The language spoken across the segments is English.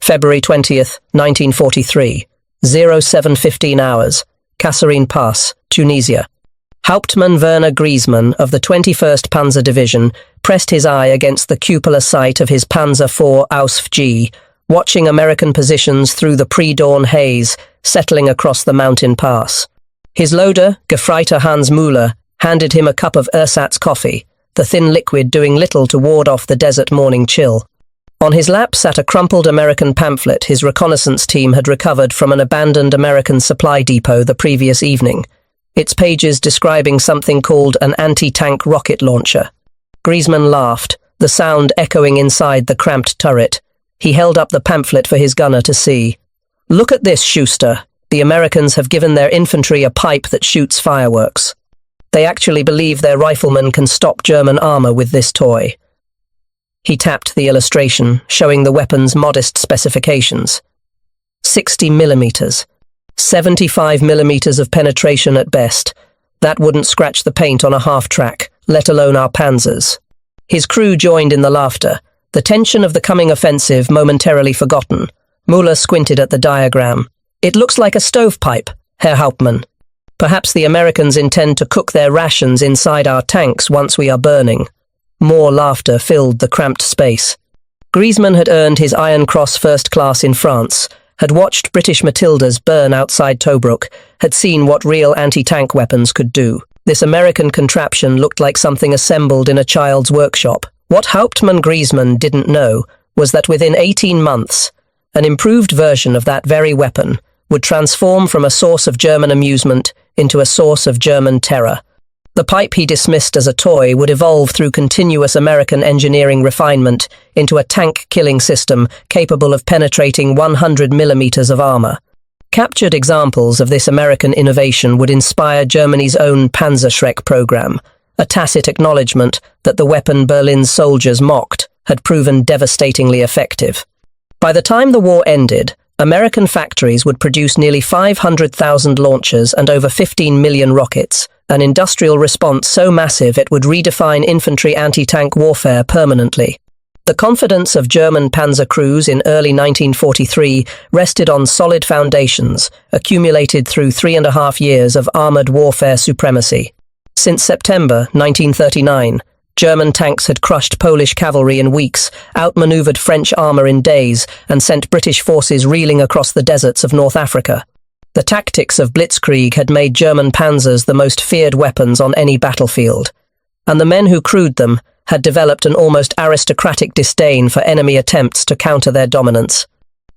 February 20th, 1943, 07:15 hours, Kasserine Pass, Tunisia. Hauptmann Werner Griezmann of the 21st Panzer Division pressed his eye against the cupola sight of his Panzer IV Ausf G, watching American positions through the pre-dawn haze settling across the mountain pass. His loader, Gefreiter Hans Müller, handed him a cup of ersatz coffee, the thin liquid doing little to ward off the desert morning chill. On his lap sat a crumpled American pamphlet his reconnaissance team had recovered from an abandoned American supply depot the previous evening, its pages describing something called an anti-tank rocket launcher. Griezmann laughed, the sound echoing inside the cramped turret. He held up the pamphlet for his gunner to see. "Look at this, Schuster. The Americans have given their infantry a pipe that shoots fireworks. They actually believe their riflemen can stop German armor with this toy." He tapped the illustration, showing the weapon's modest specifications. 60 millimeters. 75 millimeters of penetration at best. That wouldn't scratch the paint on a half-track, let alone our panzers. His crew joined in the laughter, the tension of the coming offensive momentarily forgotten. Müller squinted at the diagram. "It looks like a stovepipe, Herr Hauptmann. Perhaps the Americans intend to cook their rations inside our tanks once we are burning." More laughter filled the cramped space. Griezmann had earned his Iron Cross First Class in France, had watched British Matildas burn outside Tobruk, had seen what real anti-tank weapons could do. This American contraption looked like something assembled in a child's workshop. What Hauptmann Griezmann didn't know was that within 18 months, an improved version of that very weapon would transform from a source of German amusement into a source of German terror. The pipe he dismissed as a toy would evolve through continuous American engineering refinement into a tank-killing system capable of penetrating 100 millimeters of armor. Captured examples of this American innovation would inspire Germany's own Panzerschreck program, a tacit acknowledgement that the weapon Berlin's soldiers mocked had proven devastatingly effective. By the time the war ended, American factories would produce nearly 500,000 launchers and over 15 million rockets, an industrial response so massive it would redefine infantry anti-tank warfare permanently. The confidence of German panzer crews in early 1943 rested on solid foundations, accumulated through 3.5 years of armoured warfare supremacy. Since September 1939, German tanks had crushed Polish cavalry in weeks, outmaneuvered French armour in days, and sent British forces reeling across the deserts of North Africa. The tactics of blitzkrieg had made German panzers the most feared weapons on any battlefield, and the men who crewed them had developed an almost aristocratic disdain for enemy attempts to counter their dominance.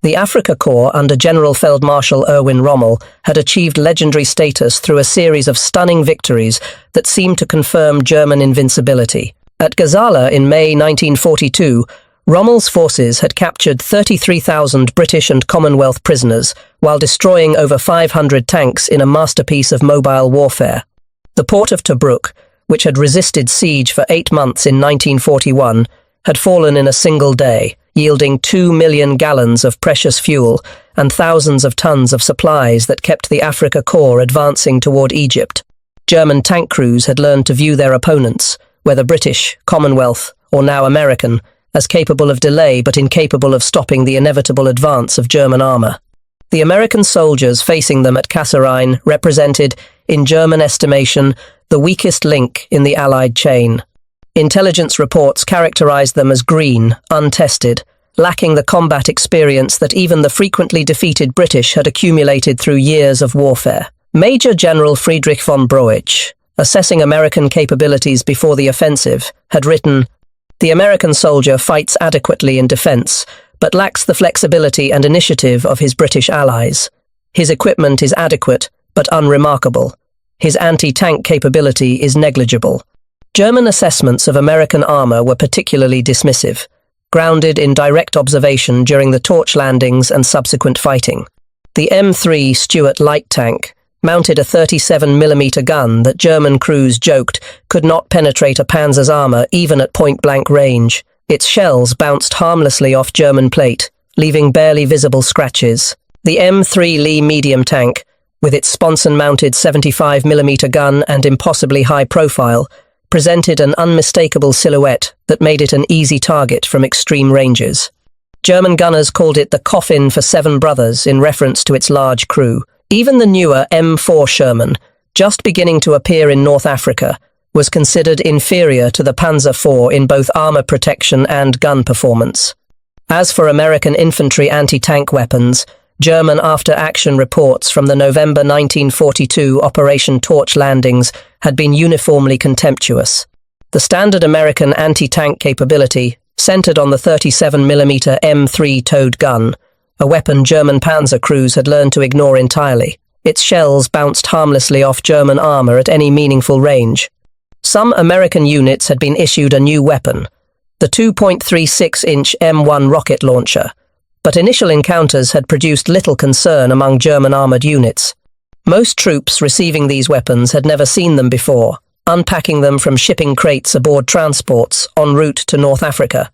The Afrika Korps under General Feldmarschall Erwin Rommel had achieved legendary status through a series of stunning victories that seemed to confirm German invincibility. At Gazala in May 1942, Rommel's forces had captured 33,000 British and Commonwealth prisoners while destroying over 500 tanks in a masterpiece of mobile warfare. The port of Tobruk, which had resisted siege for 8 months in 1941, had fallen in a single day, yielding 2 million gallons of precious fuel and thousands of tons of supplies that kept the Afrika Korps advancing toward Egypt. German tank crews had learned to view their opponents, whether British, Commonwealth, or now American, as capable of delay but incapable of stopping the inevitable advance of German armour. The American soldiers facing them at Kasserine represented, in German estimation, the weakest link in the Allied chain. Intelligence reports characterized them as green, untested, lacking the combat experience that even the frequently defeated British had accumulated through years of warfare. Major General Friedrich von Broich, assessing American capabilities before the offensive, had written, "The American soldier fights adequately in defense, but lacks the flexibility and initiative of his British allies. His equipment is adequate, but unremarkable. His anti-tank capability is negligible." German assessments of American armour were particularly dismissive, grounded in direct observation during the torch landings and subsequent fighting. The M3 Stuart light tank mounted a 37mm gun that German crews joked could not penetrate a panzer's armour even at point-blank range. Its shells bounced harmlessly off German plate, leaving barely visible scratches. The M3 Lee medium tank, with its sponson-mounted 75mm gun and impossibly high profile, presented an unmistakable silhouette that made it an easy target from extreme ranges. German gunners called it the coffin for 7 brothers in reference to its large crew. Even the newer M4 Sherman, just beginning to appear in North Africa, was considered inferior to the Panzer IV in both armor protection and gun performance. As for American infantry anti-tank weapons, German after-action reports from the November 1942 Operation Torch landings had been uniformly contemptuous. The standard American anti-tank capability centered on the 37mm M3 towed gun, a weapon German Panzer crews had learned to ignore entirely. Its shells bounced harmlessly off German armor at any meaningful range. Some American units had been issued a new weapon, the 2.36-inch M1 rocket launcher, but initial encounters had produced little concern among German armored units. Most troops receiving these weapons had never seen them before, unpacking them from shipping crates aboard transports en route to North Africa.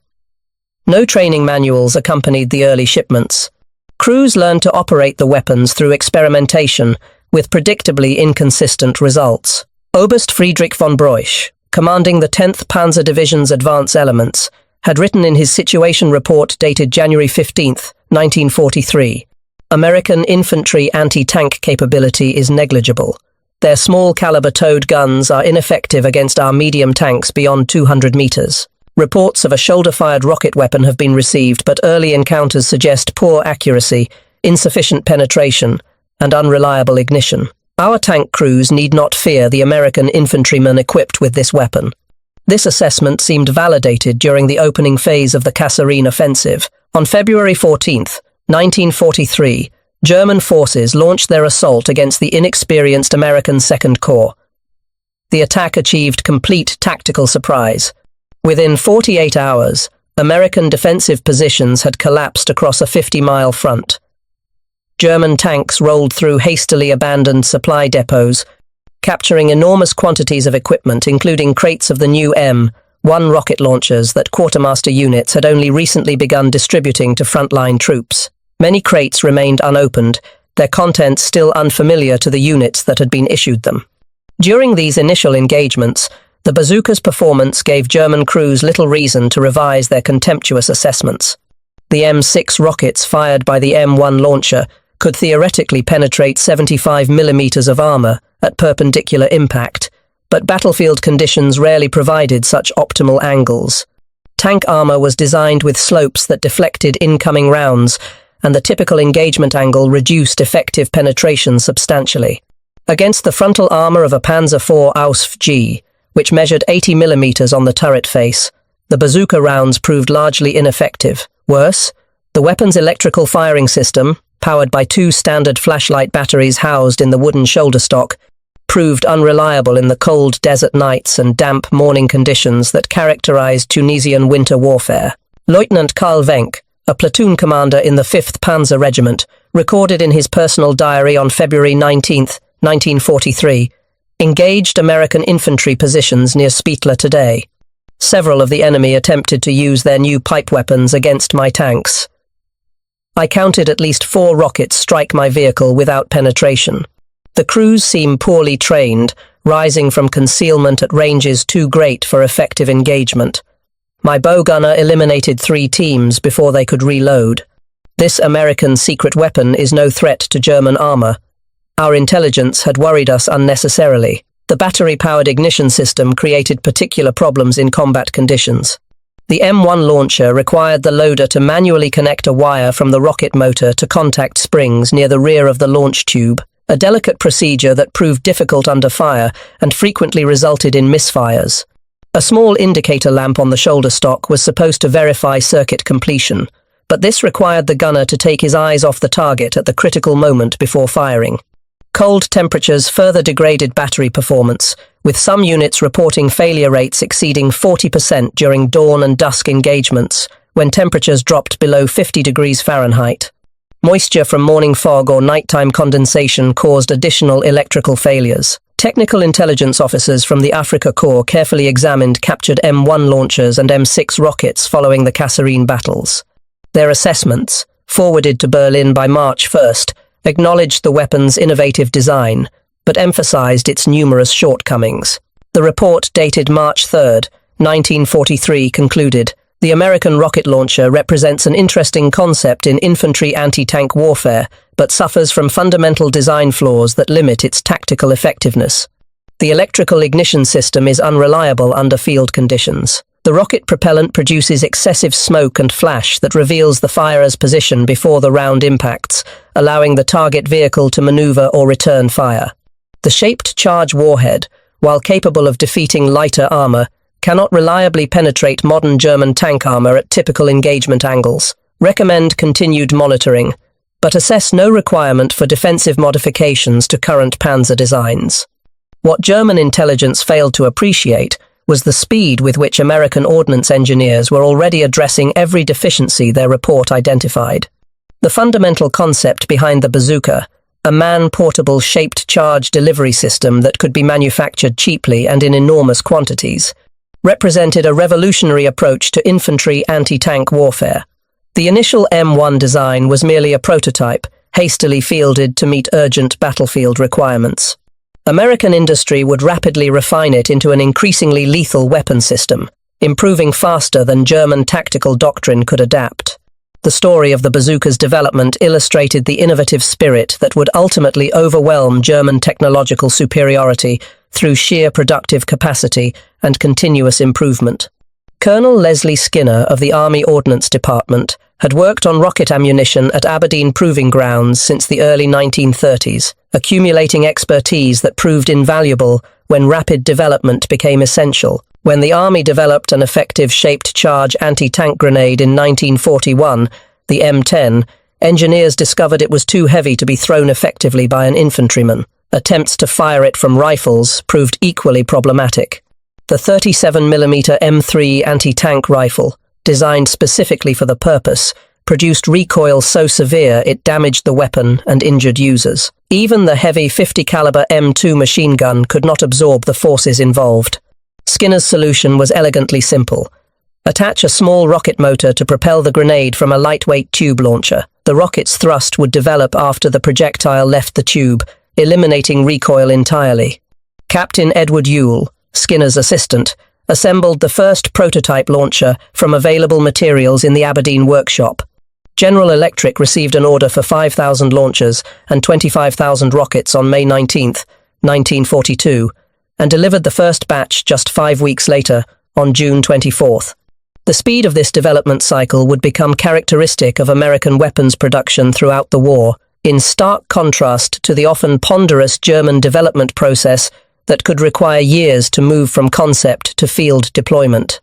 No training manuals accompanied the early shipments. Crews learned to operate the weapons through experimentation, with predictably inconsistent results. Oberst Friedrich von Breusch, commanding the 10th Panzer Division's advance elements, had written in his situation report dated January 15, 1943, "American infantry anti-tank capability is negligible. Their small-caliber towed guns are ineffective against our medium tanks beyond 200 meters. Reports of a shoulder-fired rocket weapon have been received, but early encounters suggest poor accuracy, insufficient penetration, and unreliable ignition. Our tank crews need not fear the American infantrymen equipped with this weapon." This assessment seemed validated during the opening phase of the Kasserine offensive. On February 14, 1943, German forces launched their assault against the inexperienced American Second Corps. The attack achieved complete tactical surprise. Within 48 hours, American defensive positions had collapsed across a 50-mile front. German tanks rolled through hastily abandoned supply depots, capturing enormous quantities of equipment, including crates of the new M1 rocket launchers that quartermaster units had only recently begun distributing to frontline troops. Many crates remained unopened, their contents still unfamiliar to the units that had been issued them. During these initial engagements, the Bazooka's performance gave German crews little reason to revise their contemptuous assessments. The M6 rockets fired by the M1 launcher could theoretically penetrate 75 millimeters of armor at perpendicular impact, but battlefield conditions rarely provided such optimal angles. Tank armor was designed with slopes that deflected incoming rounds, and the typical engagement angle reduced effective penetration substantially. Against the frontal armor of a Panzer IV Ausf G, which measured 80 millimeters on the turret face, the bazooka rounds proved largely ineffective. Worse, the weapon's electrical firing system, powered by 2 standard flashlight batteries housed in the wooden shoulder stock, proved unreliable in the cold desert nights and damp morning conditions that characterized Tunisian winter warfare. Lieutenant Karl Wenck, a platoon commander in the 5th Panzer Regiment, recorded in his personal diary on February 19, 1943, engaged American infantry positions near Spietla today. Several of the enemy attempted to use their new pipe weapons against my tanks. I counted at least 4 rockets strike my vehicle without penetration. The crews seem poorly trained, rising from concealment at ranges too great for effective engagement. My bow gunner eliminated 3 teams before they could reload. This American secret weapon is no threat to German armor. Our intelligence had worried us unnecessarily. The battery-powered ignition system created particular problems in combat conditions. The M1 launcher required the loader to manually connect a wire from the rocket motor to contact springs near the rear of the launch tube, a delicate procedure that proved difficult under fire and frequently resulted in misfires. A small indicator lamp on the shoulder stock was supposed to verify circuit completion, but this required the gunner to take his eyes off the target at the critical moment before firing. Cold temperatures further degraded battery performance, with some units reporting failure rates exceeding 40% during dawn and dusk engagements, when temperatures dropped below 50 degrees Fahrenheit. Moisture from morning fog or nighttime condensation caused additional electrical failures. Technical intelligence officers from the Afrika Korps carefully examined captured M1 launchers and M6 rockets following the Kasserine battles. Their assessments, forwarded to Berlin by March 1st, acknowledged the weapon's innovative design, but emphasized its numerous shortcomings. The report dated March 3, 1943, concluded, The American rocket launcher represents an interesting concept in infantry anti-tank warfare, but suffers from fundamental design flaws that limit its tactical effectiveness. The electrical ignition system is unreliable under field conditions. The rocket propellant produces excessive smoke and flash that reveals the firer's position before the round impacts, allowing the target vehicle to maneuver or return fire. The shaped charge warhead, while capable of defeating lighter armor, cannot reliably penetrate modern German tank armor at typical engagement angles. Recommend continued monitoring, but assess no requirement for defensive modifications to current Panzer designs. What German intelligence failed to appreciate was the speed with which American ordnance engineers were already addressing every deficiency their report identified. The fundamental concept behind the bazooka, a man-portable shaped charge delivery system that could be manufactured cheaply and in enormous quantities, represented a revolutionary approach to infantry anti-tank warfare. The initial M1 design was merely a prototype, hastily fielded to meet urgent battlefield requirements. American industry would rapidly refine it into an increasingly lethal weapon system, improving faster than German tactical doctrine could adapt. The story of the bazooka's development illustrated the innovative spirit that would ultimately overwhelm German technological superiority through sheer productive capacity and continuous improvement. Colonel Leslie Skinner of the Army Ordnance Department had worked on rocket ammunition at Aberdeen Proving Grounds since the early 1930s, accumulating expertise that proved invaluable when rapid development became essential. When the Army developed an effective shaped charge anti-tank grenade in 1941, the M10, engineers discovered it was too heavy to be thrown effectively by an infantryman. Attempts to fire it from rifles proved equally problematic. The 37mm M3 anti-tank rifle, designed specifically for the purpose, produced recoil so severe it damaged the weapon and injured users. Even the heavy 50-caliber M2 machine gun could not absorb the forces involved. Skinner's solution was elegantly simple. Attach a small rocket motor to propel the grenade from a lightweight tube launcher. The rocket's thrust would develop after the projectile left the tube, eliminating recoil entirely. Captain Edward Ewell, Skinner's assistant, assembled the first prototype launcher from available materials in the Aberdeen workshop. General Electric received an order for 5,000 launchers and 25,000 rockets on May 19, 1942, and delivered the first batch just 5 weeks later, on June 24. The speed of this development cycle would become characteristic of American weapons production throughout the war, in stark contrast to the often ponderous German development process that could require years to move from concept to field deployment.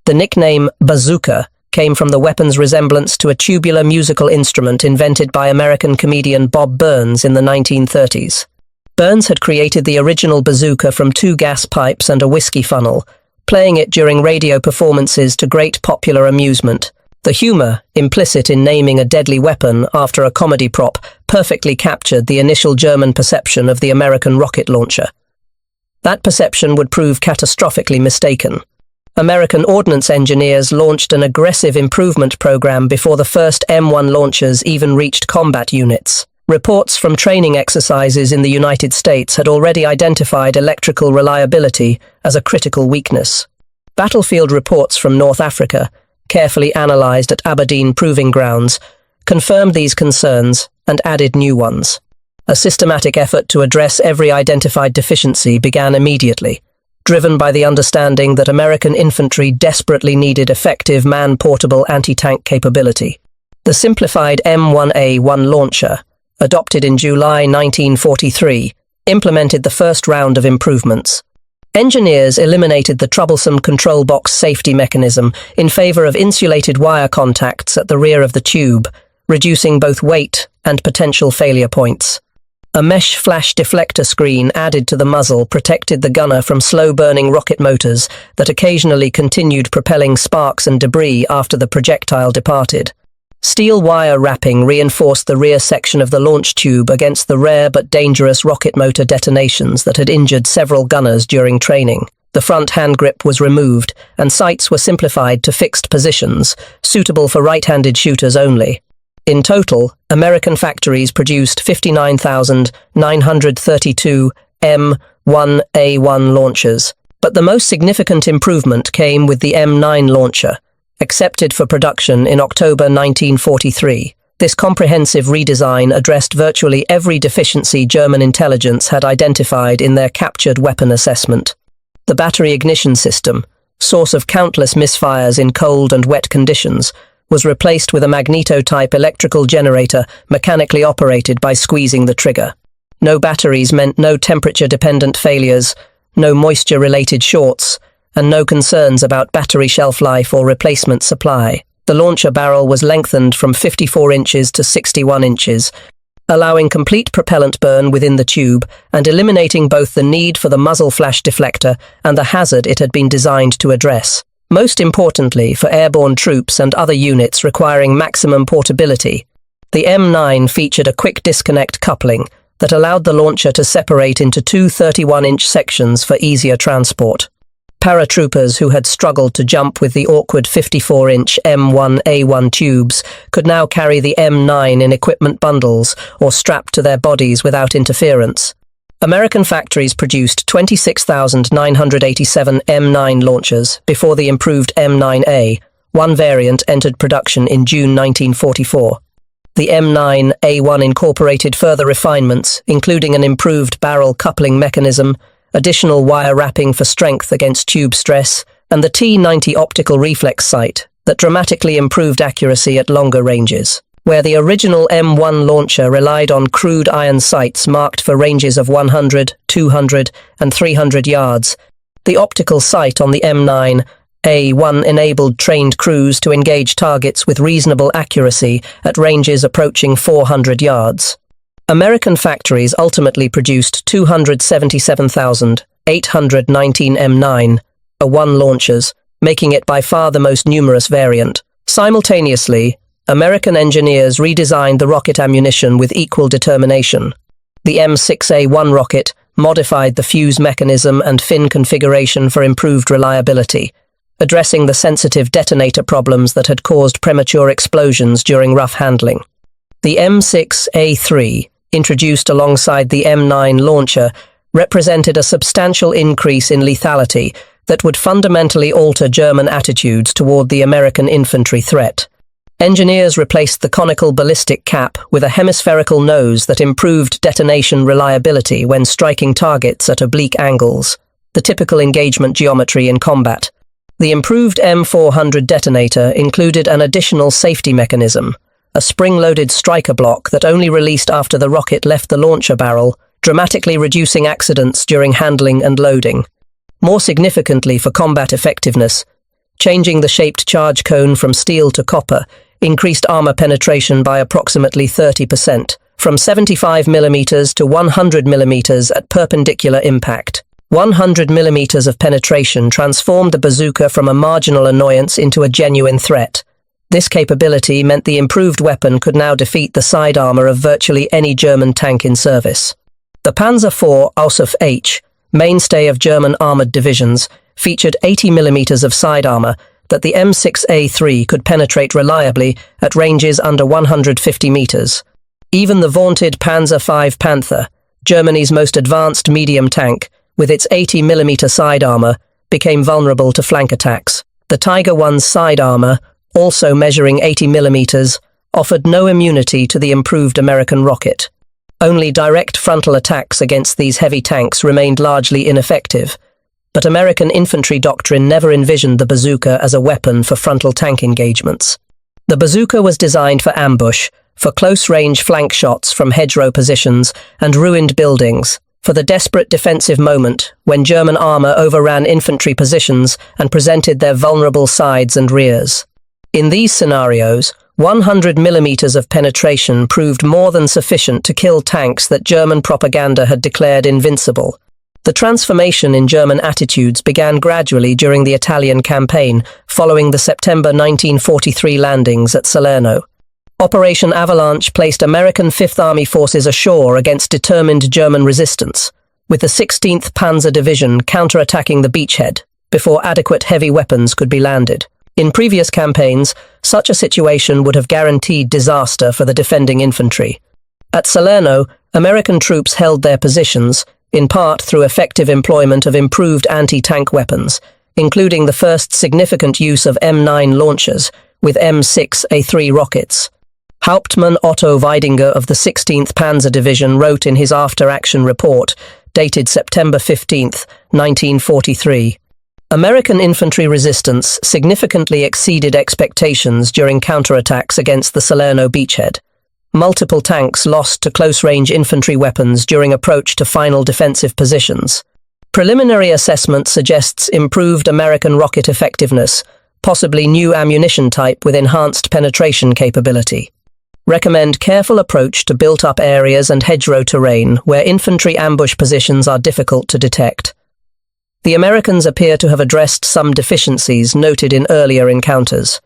The nickname Bazooka came from the weapon's resemblance to a tubular musical instrument invented by American comedian Bob Burns in the 1930s. Burns had created the original bazooka from 2 gas pipes and a whiskey funnel, playing it during radio performances to great popular amusement. The humor, implicit in naming a deadly weapon after a comedy prop, perfectly captured the initial German perception of the American rocket launcher. That perception would prove catastrophically mistaken. American ordnance engineers launched an aggressive improvement program before the first M1 launchers even reached combat units. Reports from training exercises in the United States had already identified electrical reliability as a critical weakness. Battlefield reports from North Africa, carefully analysed at Aberdeen Proving Grounds, confirmed these concerns and added new ones. A systematic effort to address every identified deficiency began immediately, driven by the understanding that American infantry desperately needed effective man-portable anti-tank capability. The simplified M9A1 launcher, adopted in July 1943, implemented the first round of improvements. Engineers eliminated the troublesome control box safety mechanism in favour of insulated wire contacts at the rear of the tube, reducing both weight and potential failure points. A mesh flash deflector screen added to the muzzle protected the gunner from slow-burning rocket motors that occasionally continued propelling sparks and debris after the projectile departed. Steel wire wrapping reinforced the rear section of the launch tube against the rare but dangerous rocket motor detonations that had injured several gunners during training. The front hand grip was removed, and sights were simplified to fixed positions, suitable for right-handed shooters only. In total, American factories produced 59,932 M9A1 launchers, but the most significant improvement came with the M9 launcher, accepted for production in October 1943. This comprehensive redesign addressed virtually every deficiency German intelligence had identified in their captured weapon assessment. The battery ignition system, source of countless misfires in cold and wet conditions, was replaced with a magneto-type electrical generator mechanically operated by squeezing the trigger. No batteries meant no temperature-dependent failures, no moisture-related shorts, and no concerns about battery shelf life or replacement supply. The launcher barrel was lengthened from 54 inches to 61 inches, allowing complete propellant burn within the tube and eliminating both the need for the muzzle flash deflector and the hazard it had been designed to address. Most importantly, for airborne troops and other units requiring maximum portability, the M9 featured a quick disconnect coupling that allowed the launcher to separate into two 31-inch sections for easier transport. Paratroopers who had struggled to jump with the awkward 54-inch M9A1 tubes could now carry the M9 in equipment bundles or strapped to their bodies without interference. American factories produced 26,987 M9 launchers before the improved M9A, one variant entered production in June 1944. The M9A1 incorporated further refinements, including an improved barrel coupling mechanism, additional wire wrapping for strength against tube stress, and the T90 optical reflex sight that dramatically improved accuracy at longer ranges. Where the original M1 launcher relied on crude iron sights marked for ranges of 100, 200, and 300 yards, the optical sight on the M9A1 enabled trained crews to engage targets with reasonable accuracy at ranges approaching 400 yards. American factories ultimately produced 277,819 M9A1 launchers, making it by far the most numerous variant. Simultaneously, American engineers redesigned the rocket ammunition with equal determination. The M6A1 rocket modified the fuse mechanism and fin configuration for improved reliability, addressing the sensitive detonator problems that had caused premature explosions during rough handling. The M6A3, introduced alongside the M9 launcher, represented a substantial increase in lethality that would fundamentally alter German attitudes toward the American infantry threat. Engineers replaced the conical ballistic cap with a hemispherical nose that improved detonation reliability when striking targets at oblique angles, the typical engagement geometry in combat. The improved M400 detonator included an additional safety mechanism, a spring-loaded striker block that only released after the rocket left the launcher barrel, dramatically reducing accidents during handling and loading. More significantly for combat effectiveness, changing the shaped charge cone from steel to copper increased armor penetration by approximately 30%, from 75 mm to 100 mm at perpendicular impact. 100 mm of penetration transformed the bazooka from a marginal annoyance into a genuine threat. This capability meant the improved weapon could now defeat the side armor of virtually any German tank in service. The Panzer IV Ausf H, mainstay of German armored divisions, featured 80 mm of side armor that the M6A3 could penetrate reliably at ranges under 150 meters. Even the vaunted Panzer V Panther, Germany's most advanced medium tank, with its 80 mm side armor, became vulnerable to flank attacks. The Tiger I's side armor, also measuring 80 mm, offered no immunity to the improved American rocket. Only direct frontal attacks against these heavy tanks remained largely ineffective, but American infantry doctrine never envisioned the bazooka as a weapon for frontal tank engagements. The bazooka was designed for ambush, for close-range flank shots from hedgerow positions and ruined buildings, for the desperate defensive moment when German armor overran infantry positions and presented their vulnerable sides and rears. In these scenarios, 100 mm of penetration proved more than sufficient to kill tanks that German propaganda had declared invincible. The transformation in German attitudes began gradually during the Italian campaign, following the September 1943 landings at Salerno. Operation Avalanche placed American Fifth Army forces ashore against determined German resistance, with the 16th Panzer Division counterattacking the beachhead before adequate heavy weapons could be landed. In previous campaigns, such a situation would have guaranteed disaster for the defending infantry. At Salerno, American troops held their positions, in part through effective employment of improved anti-tank weapons, including the first significant use of M9 launchers with M6A3 rockets. Hauptmann Otto Weidinger of the 16th Panzer Division wrote in his after-action report, dated September 15, 1943, American infantry resistance significantly exceeded expectations during counterattacks against the Salerno beachhead. Multiple tanks lost to close-range infantry weapons during approach to final defensive positions. Preliminary assessment suggests improved American rocket effectiveness, possibly new ammunition type with enhanced penetration capability. Recommend careful approach to built-up areas and hedgerow terrain where infantry ambush positions are difficult to detect. The Americans appear to have addressed some deficiencies noted in earlier encounters.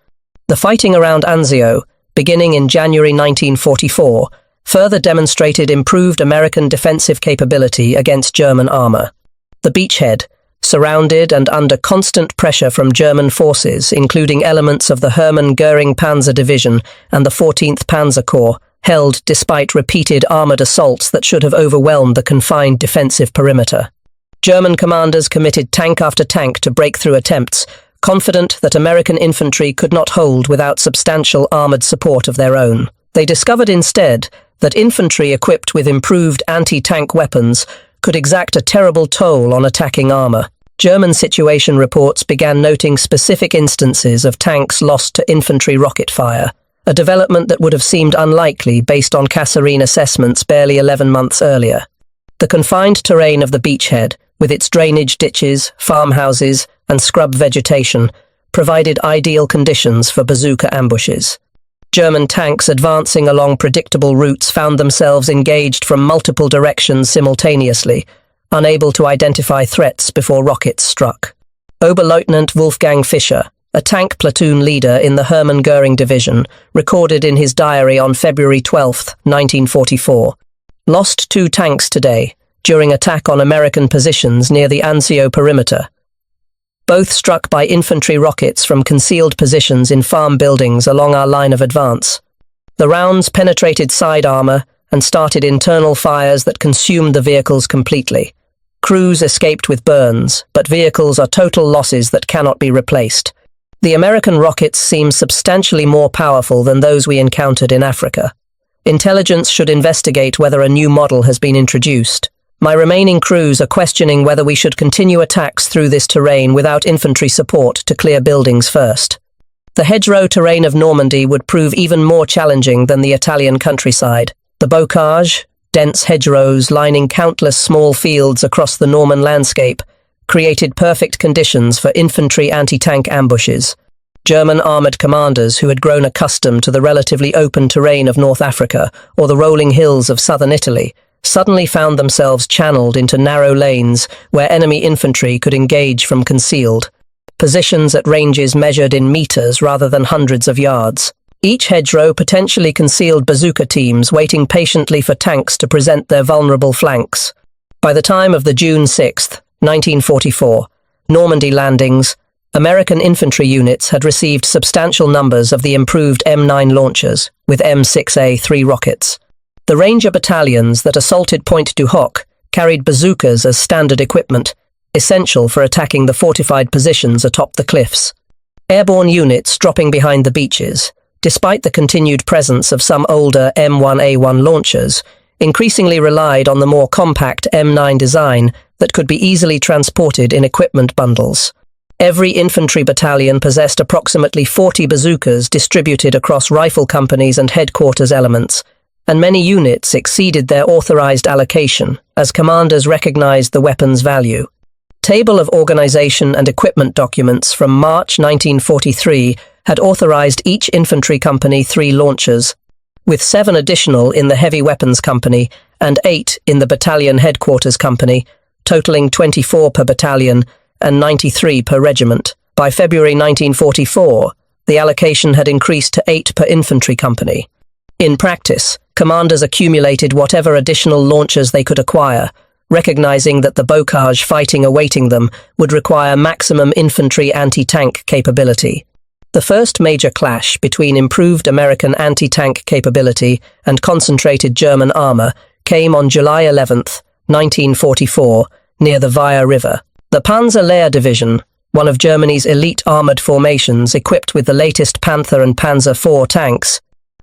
The fighting around Anzio, beginning in January 1944, further demonstrated improved American defensive capability against German armor. The beachhead, surrounded and under constant pressure from German forces, including elements of the German Panzer Division and the 14th Panzer Corps, held despite repeated armored assaults that should have overwhelmed the confined defensive perimeter. German commanders committed tank after tank to breakthrough attempts, confident that American infantry could not hold without substantial armored support of their own. They discovered instead that infantry equipped with improved anti-tank weapons could exact a terrible toll on attacking armor. German situation reports began noting specific instances of tanks lost to infantry rocket fire, a development that would have seemed unlikely based on Kasserine assessments barely 11 months earlier. The confined terrain of the beachhead, with its drainage ditches, farmhouses, and scrub vegetation, provided ideal conditions for bazooka ambushes. German tanks advancing along predictable routes found themselves engaged from multiple directions simultaneously, unable to identify threats before rockets struck. Oberleutnant Wolfgang Fischer, a tank platoon leader in the Hermann Göring Division, recorded in his diary on February 12, 1944, "Lost 2 tanks today, during attack on American positions near the Anzio perimeter. Both struck by infantry rockets from concealed positions in farm buildings along our line of advance. The rounds penetrated side armor and started internal fires that consumed the vehicles completely. Crews escaped with burns, but vehicles are total losses that cannot be replaced. The American rockets seem substantially more powerful than those we encountered in Africa. Intelligence should investigate whether a new model has been introduced. My remaining crews are questioning whether we should continue attacks through this terrain without infantry support to clear buildings first. The hedgerow terrain of Normandy would prove even more challenging than the Italian countryside. The bocage, dense hedgerows lining countless small fields across the Norman landscape, created perfect conditions for infantry anti-tank ambushes. German armoured commanders who had grown accustomed to the relatively open terrain of North Africa or the rolling hills of southern Italy suddenly found themselves channeled into narrow lanes where enemy infantry could engage from concealed, positions at ranges measured in meters rather than hundreds of yards. Each hedgerow potentially concealed bazooka teams waiting patiently for tanks to present their vulnerable flanks. By the time of the June 6, 1944, Normandy landings, American infantry units had received substantial numbers of the improved M9 launchers with M6A3 rockets. The Ranger battalions that assaulted Pointe du Hoc carried bazookas as standard equipment, essential for attacking the fortified positions atop the cliffs. Airborne units dropping behind the beaches, despite the continued presence of some older M9A1 launchers, increasingly relied on the more compact M9 design that could be easily transported in equipment bundles. Every infantry battalion possessed approximately 40 bazookas distributed across rifle companies and headquarters elements, and many units exceeded their authorized allocation as commanders recognized the weapon's value. Table of Organization and Equipment documents from March 1943 had authorized each infantry company 3 launchers, with 7 additional in the Heavy Weapons Company and 8 in the Battalion Headquarters Company, totaling 24 per battalion and 93 per regiment. By February 1944, the allocation had increased to 8 per infantry company. In practice, commanders accumulated whatever additional launchers they could acquire, recognizing that the bocage fighting awaiting them would require maximum infantry anti-tank capability. The first major clash between improved American anti-tank capability and concentrated German armor came on July 11, 1944, near the Weser River. The Panzer Lehr Division, one of Germany's elite armoured formations equipped with the latest Panther and Panzer IV tanks,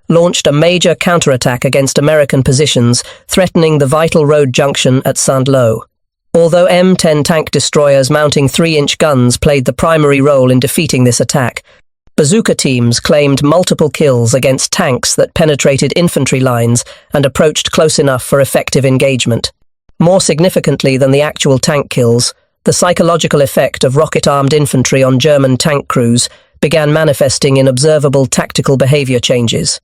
launched a major counterattack against American positions, threatening the vital road junction at Saint-Lô. Although M10 tank destroyers mounting 3-inch guns played the primary role in defeating this attack, Bazooka teams claimed multiple kills against tanks that penetrated infantry lines and approached close enough for effective engagement. More significantly than the actual tank kills, the psychological effect of rocket-armed infantry on German tank crews began manifesting in observable tactical behaviour changes.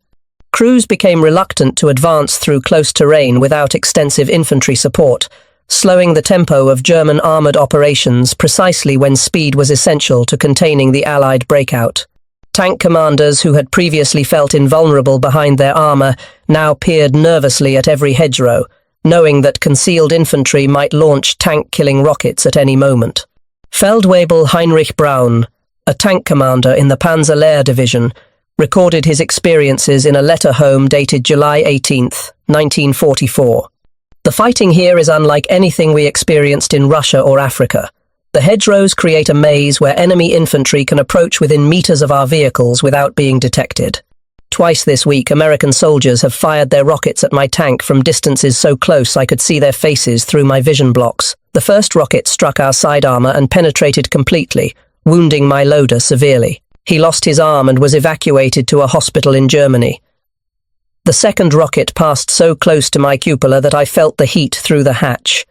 Crews became reluctant to advance through close terrain without extensive infantry support, slowing the tempo of German armoured operations precisely when speed was essential to containing the Allied breakout. Tank commanders who had previously felt invulnerable behind their armour now peered nervously at every hedgerow, knowing that concealed infantry might launch tank-killing rockets at any moment. Feldwebel Heinrich Braun, a tank commander in the Panzer Lehr division, recorded his experiences in a letter home dated July 18, 1944. The fighting here is unlike anything we experienced in Russia or Africa. The hedgerows create a maze where enemy infantry can approach within meters of our vehicles without being detected. Twice this week, American soldiers have fired their rockets at my tank from distances so close I could see their faces through my vision blocks. The first rocket struck our side armor and penetrated completely, wounding my loader severely. He lost his arm and was evacuated to a hospital in Germany. The second rocket passed so close to my cupola that I felt the heat through the hatch.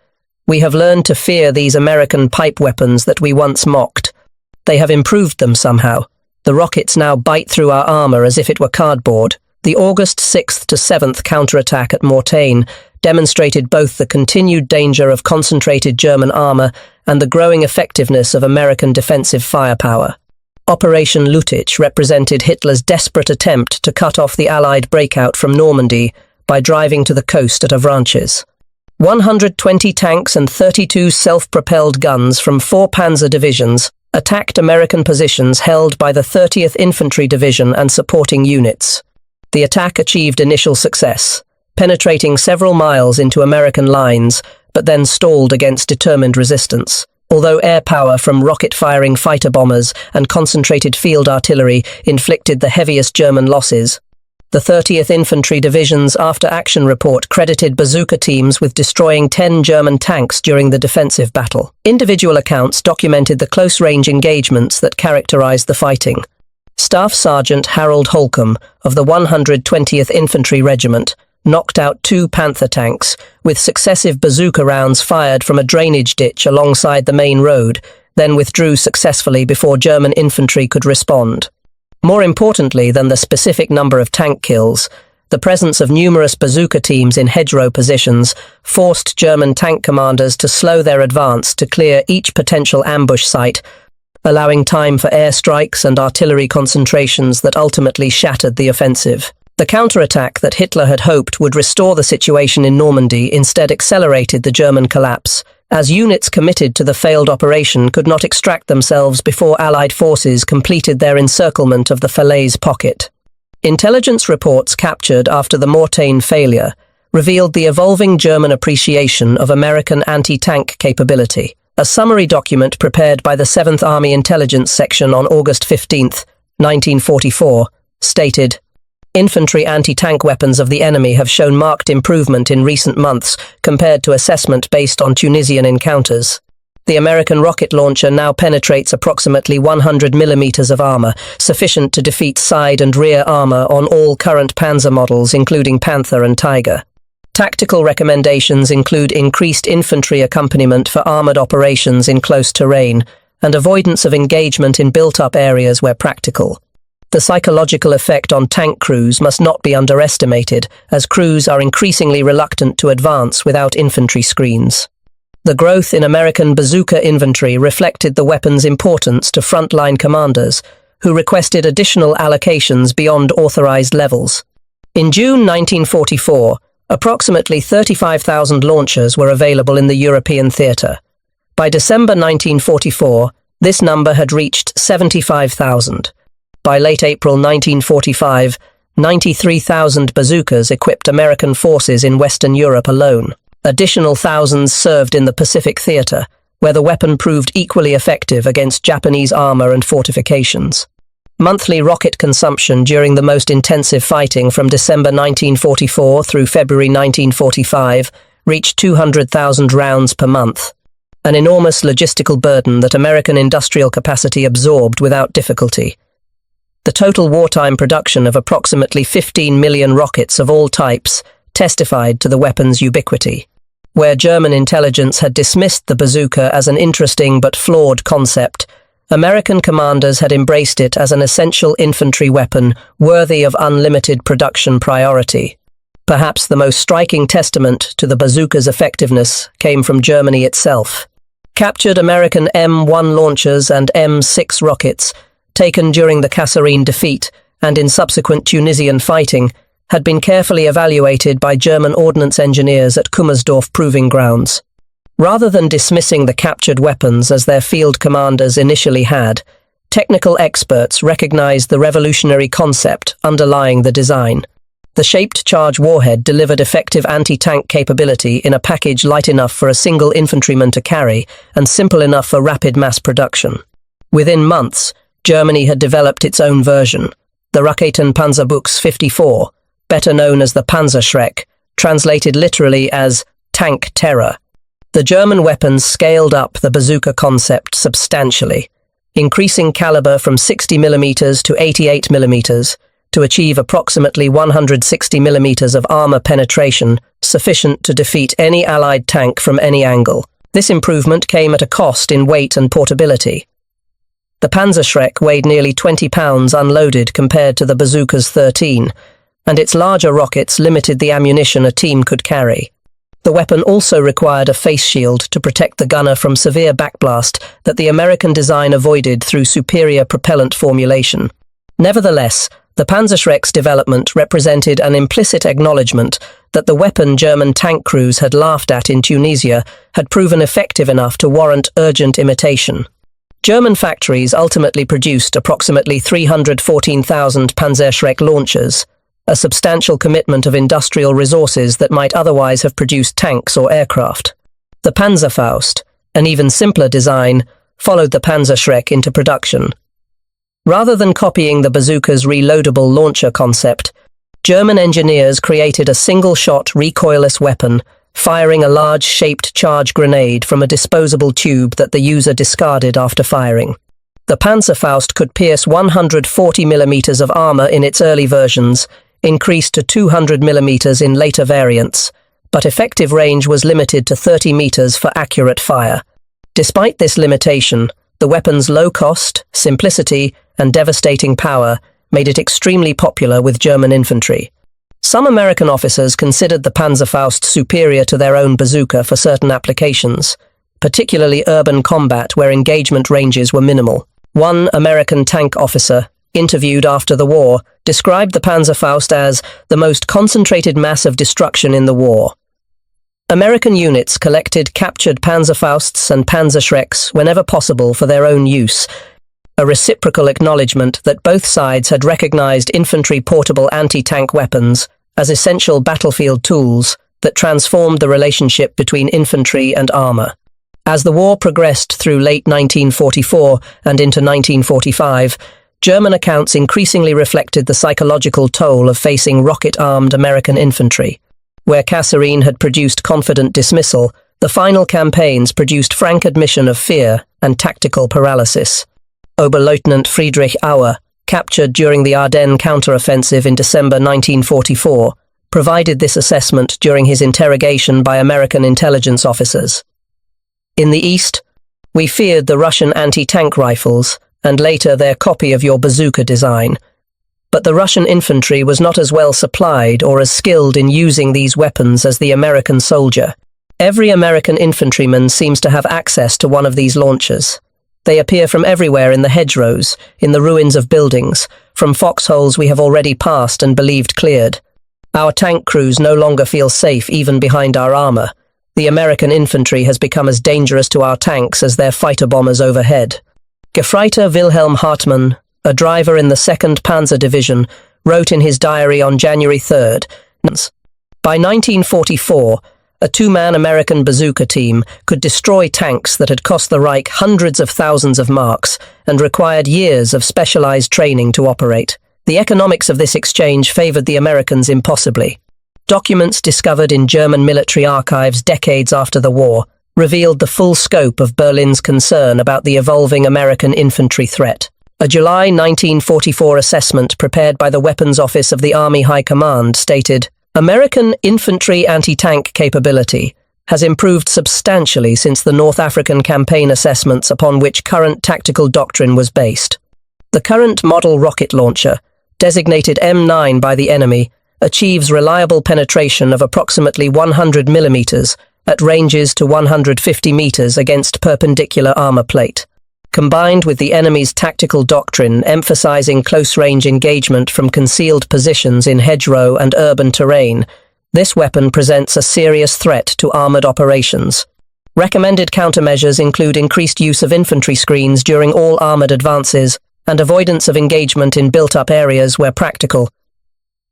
We have learned to fear these American pipe weapons that we once mocked. They have improved them somehow. The rockets now bite through our armour as if it were cardboard. The August 6th to 7th counterattack at Mortain demonstrated both the continued danger of concentrated German armour and the growing effectiveness of American defensive firepower. Operation Lüttich represented Hitler's desperate attempt to cut off the Allied breakout from Normandy by driving to the coast at Avranches. 120 tanks and 32 self-propelled guns from 4 Panzer divisions attacked American positions held by the 30th Infantry Division and supporting units. The attack achieved initial success, penetrating several miles into American lines, but then stalled against determined resistance. Although air power from rocket-firing fighter bombers and concentrated field artillery inflicted the heaviest German losses, the 30th Infantry Division's after-action report credited bazooka teams with destroying 10 German tanks during the defensive battle. Individual accounts documented the close-range engagements that characterized the fighting. Staff Sergeant Harold Holcomb of the 120th Infantry Regiment knocked out 2 Panther tanks, with successive bazooka rounds fired from a drainage ditch alongside the main road, then withdrew successfully before German infantry could respond. More importantly than the specific number of tank kills, the presence of numerous bazooka teams in hedgerow positions forced German tank commanders to slow their advance to clear each potential ambush site, allowing time for airstrikes and artillery concentrations that ultimately shattered the offensive. The counterattack that Hitler had hoped would restore the situation in Normandy instead accelerated the German collapse, as units committed to the failed operation could not extract themselves before Allied forces completed their encirclement of the Falaise pocket. Intelligence reports captured after the Mortain failure revealed the evolving German appreciation of American anti-tank capability. A summary document prepared by the 7th Army Intelligence Section on August 15, 1944, stated, "Infantry anti-tank weapons of the enemy have shown marked improvement in recent months compared to assessment based on Tunisian encounters. The American rocket launcher now penetrates approximately 100 millimeters of armor, sufficient to defeat side and rear armor on all current Panzer models, including Panther and Tiger. Tactical recommendations include increased infantry accompaniment for armored operations in close terrain and avoidance of engagement in built-up areas where practical. The psychological effect on tank crews must not be underestimated, as crews are increasingly reluctant to advance without infantry screens." The growth in American bazooka inventory reflected the weapon's importance to frontline commanders, who requested additional allocations beyond authorized levels. In June 1944, approximately 35,000 launchers were available in the European theatre. By December 1944, this number had reached 75,000. By late April 1945, 93,000 bazookas equipped American forces in Western Europe alone. Additional thousands served in the Pacific Theatre, where the weapon proved equally effective against Japanese armor and fortifications. Monthly rocket consumption during the most intensive fighting from December 1944 through February 1945 reached 200,000 rounds per month, an enormous logistical burden that American industrial capacity absorbed without difficulty. The total wartime production of approximately 15 million rockets of all types testified to the weapon's ubiquity. Where German intelligence had dismissed the bazooka as an interesting but flawed concept, American commanders had embraced it as an essential infantry weapon worthy of unlimited production priority. Perhaps the most striking testament to the bazooka's effectiveness came from Germany itself. Captured American M1 launchers and M6 rockets, taken during the Kasserine defeat and in subsequent Tunisian fighting, had been carefully evaluated by German ordnance engineers at Kummersdorf proving grounds. Rather than dismissing the captured weapons as their field commanders initially had, technical experts recognized the revolutionary concept underlying the design. The shaped charge warhead delivered effective anti-tank capability in a package light enough for a single infantryman to carry and simple enough for rapid mass production. Within months, Germany had developed its own version, the Raketenpanzerbuchs 54, better known as the Panzerschreck, translated literally as tank terror. The German weapons scaled up the bazooka concept substantially, increasing caliber from 60mm to 88mm to achieve approximately 160mm of armor penetration, sufficient to defeat any Allied tank from any angle. This improvement came at a cost in weight and portability. The Panzerschreck weighed nearly 20 pounds unloaded compared to the bazooka's 13, and its larger rockets limited the ammunition a team could carry. The weapon also required a face shield to protect the gunner from severe backblast that the American design avoided through superior propellant formulation. Nevertheless, the Panzerschreck's development represented an implicit acknowledgement that the weapon German tank crews had laughed at in Tunisia had proven effective enough to warrant urgent imitation. German factories ultimately produced approximately 314,000 Panzerschreck launchers, a substantial commitment of industrial resources that might otherwise have produced tanks or aircraft. The Panzerfaust, an even simpler design, followed the Panzerschreck into production. Rather than copying the bazooka's reloadable launcher concept, German engineers created a single-shot recoilless weapon, firing a large-shaped charge grenade from a disposable tube that the user discarded after firing. The Panzerfaust could pierce 140mm of armor in its early versions, increased to 200mm in later variants, but effective range was limited to 30 meters for accurate fire. Despite this limitation, the weapon's low cost, simplicity, and devastating power made it extremely popular with German infantry. Some American officers considered the Panzerfaust superior to their own bazooka for certain applications, particularly urban combat where engagement ranges were minimal. One American tank officer, interviewed after the war, described the Panzerfaust as the most concentrated mass of destruction in the war. American units collected captured Panzerfausts and Panzerschrecks whenever possible for their own use, a reciprocal acknowledgement that both sides had recognized infantry portable anti-tank weapons as essential battlefield tools that transformed the relationship between infantry and armor. As the war progressed through late 1944 and into 1945, German accounts increasingly reflected the psychological toll of facing rocket-armed American infantry. Where Kasserine had produced confident dismissal, the final campaigns produced frank admission of fear and tactical paralysis. Oberleutnant Friedrich Auer, captured during the Ardennes counteroffensive in December 1944, provided this assessment during his interrogation by American intelligence officers. In the East, we feared the Russian anti-tank rifles, and later their copy of your bazooka design. But the Russian infantry was not as well supplied or as skilled in using these weapons as the American soldier. Every American infantryman seems to have access to one of these launchers. They appear from everywhere in the hedgerows, in the ruins of buildings, from foxholes we have already passed and believed cleared. Our tank crews no longer feel safe even behind our armor. The American infantry has become as dangerous to our tanks as their fighter bombers overhead. Gefreiter Wilhelm Hartmann, a driver in the 2nd Panzer Division, wrote in his diary on January 3rd, by 1944, a two-man American Bazooka team could destroy tanks that had cost the Reich hundreds of thousands of marks and required years of specialized training to operate. The economics of this exchange favored the Americans impossibly. Documents discovered in German military archives decades after the war revealed the full scope of Berlin's concern about the evolving American infantry threat. A July 1944 assessment prepared by the Weapons Office of the Army High Command stated, "American infantry anti-tank capability has improved substantially since the North African campaign assessments upon which current tactical doctrine was based. The current model rocket launcher, designated M9 by the enemy, achieves reliable penetration of approximately 100 millimeters at ranges to 150 meters against perpendicular armor plate. Combined with the enemy's tactical doctrine emphasizing close-range engagement from concealed positions in hedgerow and urban terrain, this weapon presents a serious threat to armored operations. Recommended countermeasures include increased use of infantry screens during all armored advances and avoidance of engagement in built-up areas where practical.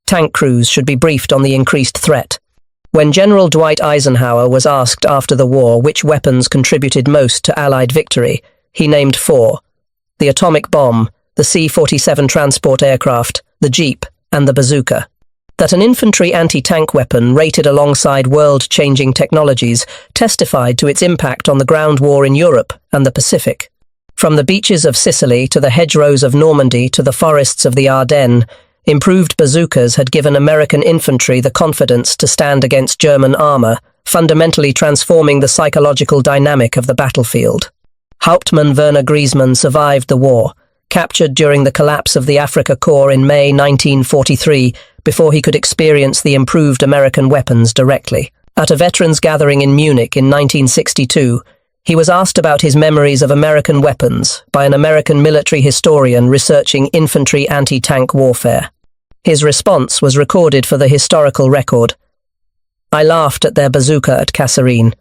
Tank crews should be briefed on the increased threat." When General Dwight Eisenhower was asked after the war which weapons contributed most to Allied victory, he named four: the atomic bomb, the C-47 transport aircraft, the Jeep, and the bazooka. That an infantry anti-tank weapon rated alongside world-changing technologies testified to its impact on the ground war in Europe and the Pacific. From the beaches of Sicily to the hedgerows of Normandy to the forests of the Ardennes, improved bazookas had given American infantry the confidence to stand against German armor, fundamentally transforming the psychological dynamic of the battlefield. Hauptmann Werner Griezmann survived the war, captured during the collapse of the Afrika Korps in May 1943 before he could experience the improved American weapons directly. At a veterans gathering in Munich in 1962, he was asked about his memories of American weapons by an American military historian researching infantry anti-tank warfare. His response was recorded for the historical record. "I laughed at their bazooka at Kasserine.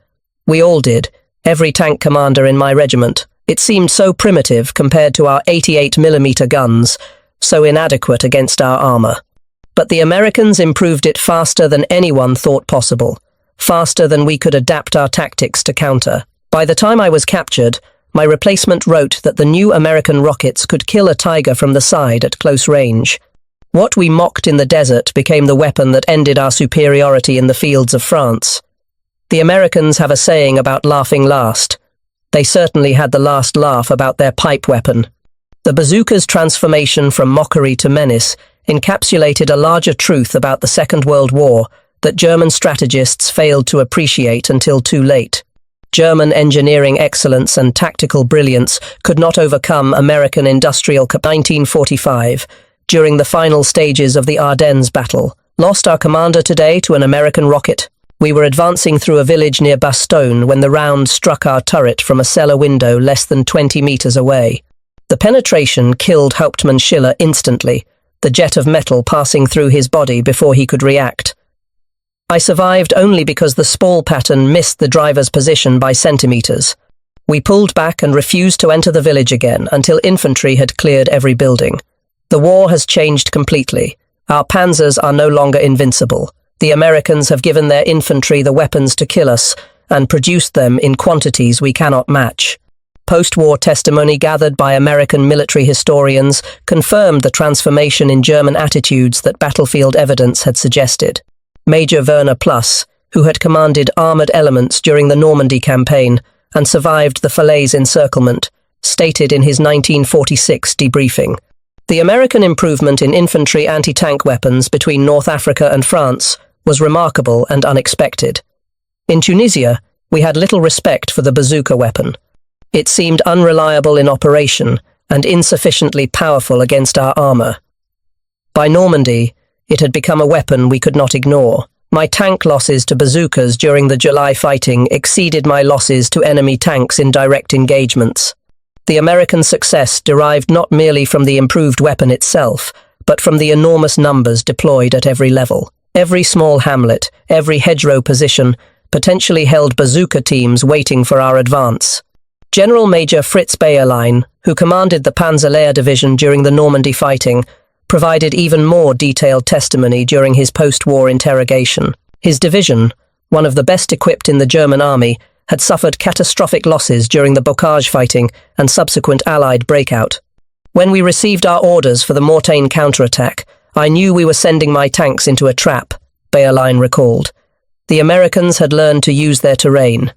We all did. Every tank commander in my regiment. It seemed so primitive compared to our 88mm guns, so inadequate against our armor. But the Americans improved it faster than anyone thought possible, faster than we could adapt our tactics to counter. By the time I was captured, my replacement wrote that the new American rockets could kill a tiger from the side at close range. What we mocked in the desert became the weapon that ended our superiority in the fields of France. The Americans have a saying about laughing last. They certainly had the last laugh about their pipe weapon." The bazooka's transformation from mockery to menace encapsulated a larger truth about the Second World War that German strategists failed to appreciate until too late. German engineering excellence and tactical brilliance could not overcome American industrial capacity. 1945, during the final stages of the Ardennes battle, lost our commander today to an American rocket. We were advancing through a village near Bastogne when the round struck our turret from a cellar window less than 20 meters away. The penetration killed Hauptmann Schiller instantly, the jet of metal passing through his body before he could react. I survived only because the spall pattern missed the driver's position by centimeters. We pulled back and refused to enter the village again until infantry had cleared every building. The war has changed completely. Our panzers are no longer invincible. The Americans have given their infantry the weapons to kill us and produced them in quantities we cannot match. Post-war testimony gathered by American military historians confirmed the transformation in German attitudes that battlefield evidence had suggested. Major Werner Plus, who had commanded armored elements during the Normandy campaign and survived the Falaise encirclement, stated in his 1946 debriefing, "The American improvement in infantry anti-tank weapons between North Africa and France was remarkable and unexpected. In Tunisia, we had little respect for the bazooka weapon. It seemed unreliable in operation and insufficiently powerful against our armor. By Normandy, it had become a weapon we could not ignore. My tank losses to bazookas during the July fighting exceeded my losses to enemy tanks in direct engagements. The American success derived not merely from the improved weapon itself, but from the enormous numbers deployed at every level. Every small hamlet, every hedgerow position, potentially held bazooka teams waiting for our advance. General Major Fritz Bayerlein, who commanded the Panzer Division during the Normandy fighting, provided even more detailed testimony during his post-war interrogation. His division, one of the best equipped in the German army, had suffered catastrophic losses during the Bocage fighting and subsequent Allied breakout. When we received our orders for the Mortain counterattack, I knew we were sending my tanks into a trap, Bayerlein recalled. The Americans had learned to use their terrain.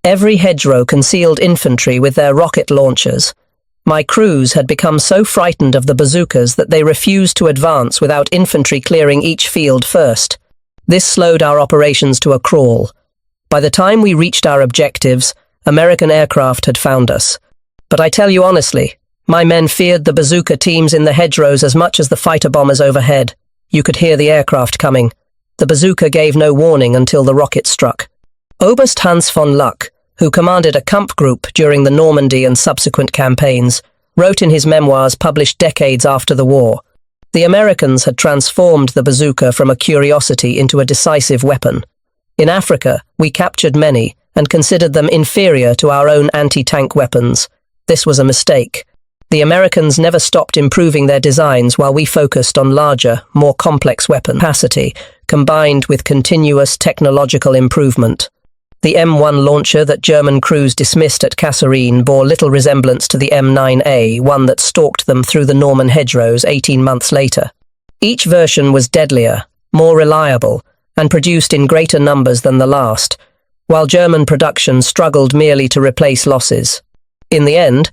Every hedgerow concealed infantry with their rocket launchers. My crews had become so frightened of the bazookas that they refused to advance without infantry clearing each field first. This slowed our operations to a crawl. By the time we reached our objectives, American aircraft had found us. But I tell you honestly, my men feared the bazooka teams in the hedgerows as much as the fighter bombers overhead. You could hear the aircraft coming. The bazooka gave no warning until the rocket struck. Oberst Hans von Luck, who commanded a camp group during the Normandy and subsequent campaigns, wrote in his memoirs published decades after the war, "The Americans had transformed the bazooka from a curiosity into a decisive weapon. In Africa, we captured many and considered them inferior to our own anti-tank weapons. This was a mistake. The Americans never stopped improving their designs while we focused on larger, more complex weapon capacity, combined with continuous technological improvement. The M1 launcher that German crews dismissed at Kasserine bore little resemblance to the M9A1 that stalked them through the Norman hedgerows 18 months later. Each version was deadlier, more reliable, and produced in greater numbers than the last, while German production struggled merely to replace losses. In the end,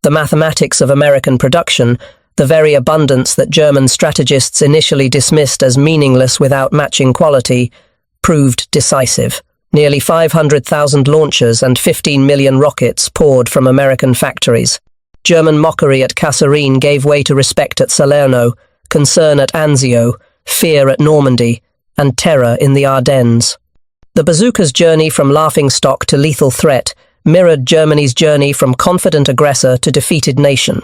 the mathematics of American production, the very abundance that German strategists initially dismissed as meaningless without matching quality, proved decisive. Nearly 500,000 launchers and 15 million rockets poured from American factories. German mockery at Kasserine gave way to respect at Salerno, concern at Anzio, fear at Normandy, and terror in the Ardennes. The bazooka's journey from laughingstock to lethal threat mirrored Germany's journey from confident aggressor to defeated nation,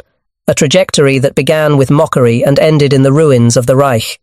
a trajectory that began with mockery and ended in the ruins of the Reich.